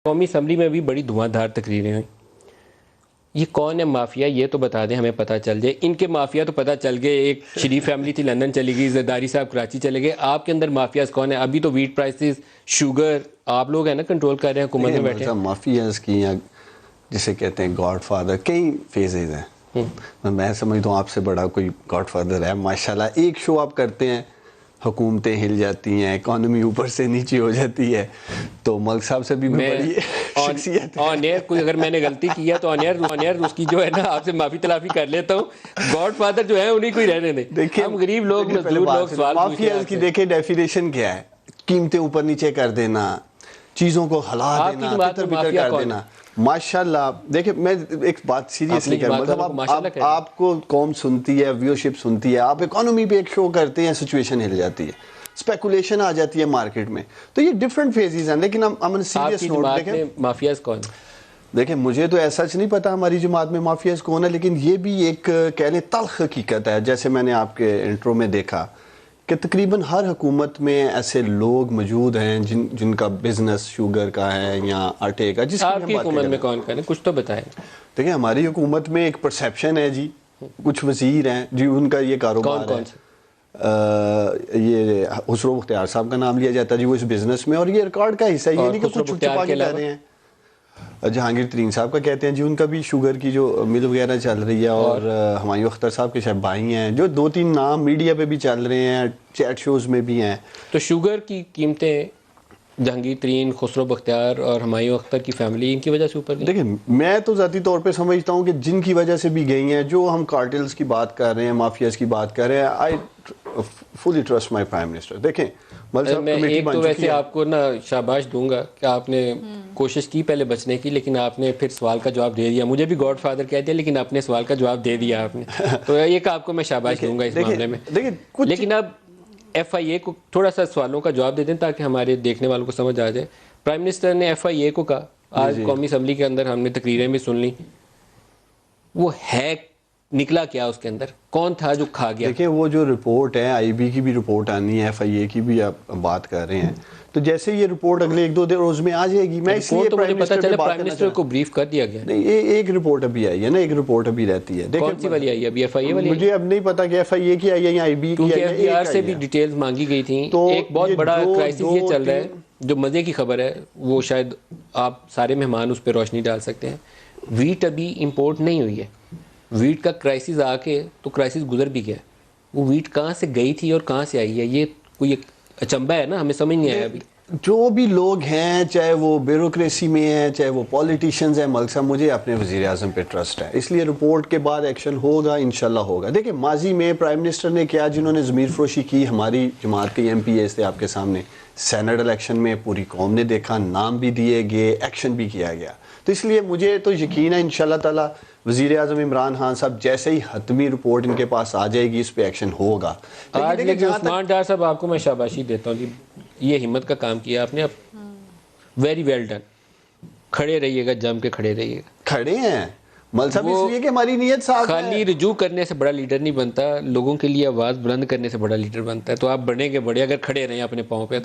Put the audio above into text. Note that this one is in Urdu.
قومی اسمبلی میں بھی بڑی دھواں دھار تقریریں ہوئیں. یہ کون ہے مافیا یہ تو بتا دیں, ہمیں پتہ چل جائے. ان کے مافیا تو پتہ چل گئے, ایک شریف فیملی تھی لندن چلی گئی, زرداری صاحب کراچی چلے گئے. آپ کے اندر مافیاز کون ہیں؟ ابھی تو ویٹ پرائسز, شوگر, آپ لوگ ہیں نا کنٹرول کر رہے ہیں, حکومت میں بیٹھے ہیں. مافیاز کی یا جسے کہتے ہیں گاڈ فادر, کئی فیزز ہیں. میں سمجھتا ہوں آپ سے بڑا کوئی گاڈ فادر ہے ماشاءاللہ. ایک شو آپ کرتے ہیں, حکومتیں ہل جاتی ہیں, اکانومی اوپر سے نیچے ہو جاتی ہے, تو ملک صاحب سے بھی بڑی شخصیت ہے. آن ایئر کوئی اگر میں نے غلطی کی ہے تو آن ایئر اس کی جو ہے نا آپ سے معافی تلافی کر لیتا ہوں. گاڈ فادر جو ہے انہیں کوئی رہنے دیں. ہم غریب لوگ, مزدور لوگ سوال پوچھتے ہیں. مافیاز کی دیکھیں ڈیفینیشن کیا ہے؟ قیمتیں اوپر نیچے کر دینا, چیزوں کو ہلا دینا, تتر بتر کر دینا. ماشاءاللہ دیکھیں, میں ایک بات سیریسلی کہہ رہا ہوں, مطلب آپ کو قوم سنتی ہے, ویورشپ سنتی ہے, آپ اکانومی پہ ایک شو کرتے ہیں, سچویشن ہل جاتی ہے, اسپیکولیشن آ جاتی ہے مارکیٹ میں, تو یہ ڈفرینٹ فیزز ہیں. لیکن ہم سیریس نوٹ دیکھیں, مافیاز کون؟ دیکھیں مجھے تو ایسا نہیں پتا ہماری جماعت میں مافیاز کون ہے, لیکن یہ بھی ایک کہہ لیں تلخ حقیقت ہے. جیسے میں نے آپ کے انٹرو میں دیکھا کہ تقریباً ہر حکومت میں ایسے لوگ موجود ہیں جن کا بزنس شوگر کا ہے یا آٹے کا. جس آپ کی حکومت میں کون کون ہے, کچھ تو بتائیں. دیکھیں ہماری حکومت میں ایک پرسیپشن ہے جی, کچھ وزیر ہیں جی, ان کا یہ کاروبار ہے. یہ خسرو بختیار صاحب کا نام لیا جاتا ہے جی, وہ اس بزنس میں, اور یہ ریکارڈ کا حصہ, یہ نہیں کہ کچھ چھپا کے کہہ رہے ہیں. جہانگیر ترین صاحب کا کہتے ہیں جی, ان کا بھی شوگر کی جو مل وغیرہ چل رہی ہے, اور ہمایوں اختر صاحب کے شاید بھائی ہیں, جو 2-3 نام میڈیا پہ بھی چل رہے ہیں, چیٹ شوز میں بھی ہیں. تو شوگر کی قیمتیں جہانگیر ترین, خسرو بختیار اور ہمایوں اختر کی فیملی, ان کی وجہ سے اوپر گئی. دیکھیں میں تو ذاتی طور پہ سمجھتا ہوں کہ جن کی وجہ سے بھی گئی ہیں, جو ہم کارٹلز کی بات کر رہے ہیں, مافیاز کی بات کر رہے ہیں, آئی فلی ٹرسٹ مائی پرائم منسٹر. دیکھیں میں ایک تو ویسے آپ کو نا شاباش دوں گا کہ آپ نے کوشش کی پہلے بچنے کی, لیکن آپ نے پھر سوال کا جواب دے دیا. مجھے بھی گاڈ فادر کہہ دیا, لیکن آپ نے سوال کا جواب دے دیا آپ نے, تو ایک آپ کو میں شاباش دوں گا اس معاملے میں. لیکن اب ایف آئی اے کو تھوڑا سا سوالوں کا جواب دے دیں تاکہ ہمارے دیکھنے والوں کو سمجھ آ جائے. پرائم منسٹر نے ایف آئی اے کو کہا, آج قومی اسمبلی کے اندر ہم نے تقریریں بھی سن لی, وہ ہے نکلا کیا اس کے اندر, کون تھا جو کھا گیا؟ دیکھیں وہ جو رپورٹ ہے, آئی بی کی بھی رپورٹ آنی ہے, ایف آئی اے کی بھی آپ بات کر رہے ہیں, تو جیسے یہ رپورٹ اگلے 1-2 روز میں آ جائے گی. میں اس لیے پرائم منسٹر کو بریف کر دیا گیا. نہیں, ایک رپورٹ ابھی آئی ہے نا, ایک رپورٹ ابھی رہتی ہے. کون سی والی آئی ہے ابھی؟ ایف آئی اے والی؟ مجھے اب نہیں پتا کہ ایف آئی اے کی آئی ہے یا آئی بی کی آئی ہے. ایف بی آر سے بھی ڈیٹیلز مانگی گئی تھیں. ایک بہت بڑا کرائسس یہ چل رہا ہے, جو مزے کی خبر ہے, وہ شاید آپ سارے مہمان اس پہ روشنی ڈال سکتے ہیں. ویٹ ابھی امپورٹ نہیں ہوئی ہے. ویٹ کا کرائسس آ کے تو کرائسس گزر بھی گیا. وہ ویٹ کہاں سے گئی تھی اور کہاں سے آئی ہے, یہ کوئی اچنبا ہے نا, ہمیں سمجھ نہیں آیا ابھی. جو بھی لوگ ہیں, چاہے وہ بیوروکریسی میں ہیں, چاہے وہ پولیٹیشنز ہیں, ملک صاحب مجھے اپنے وزیر اعظم پہ ٹرسٹ ہے, اس لیے رپورٹ کے بعد ایکشن ہوگا, انشاءاللہ ہوگا. دیکھیں ماضی میں پرائم منسٹر نے کیا, جنہوں نے ضمیر فروشی کی, ہماری جماعت کے ایم پی ایز تھے آپ کے سامنے, سینٹ الیکشن میں پوری قوم نے دیکھا, نام بھی دیے گئے, ایکشن بھی کیا گیا. تو اس لیے مجھے تو یقین ہے انشاءاللہ تعالی وزیر اعظم عمران خان صاحب جیسے ہی حتمی رپورٹ ان کے پاس آ جائے گی, اس پہ ایکشن ہوگا. آج لیکن عثمان ڈار صاحب آپ کو میں شاباشی دیتا ہوں جی, یہ ہمت کا کام کیا آپ نے, اب ویری ویل ڈن. کھڑے رہیے گا, جم کے کھڑے رہیے گا. کھڑے ہیں مل صاحب, اس لیے کہ ہماری نیت صاف ہے. خالی رجوع کرنے سے بڑا لیڈر نہیں بنتا, لوگوں کے لیے آواز بلند کرنے سے بڑا لیڈر بنتا ہے. تو آپ بڑھیں گے بڑے اگر کھڑے رہیں اپنے پاؤں پہ.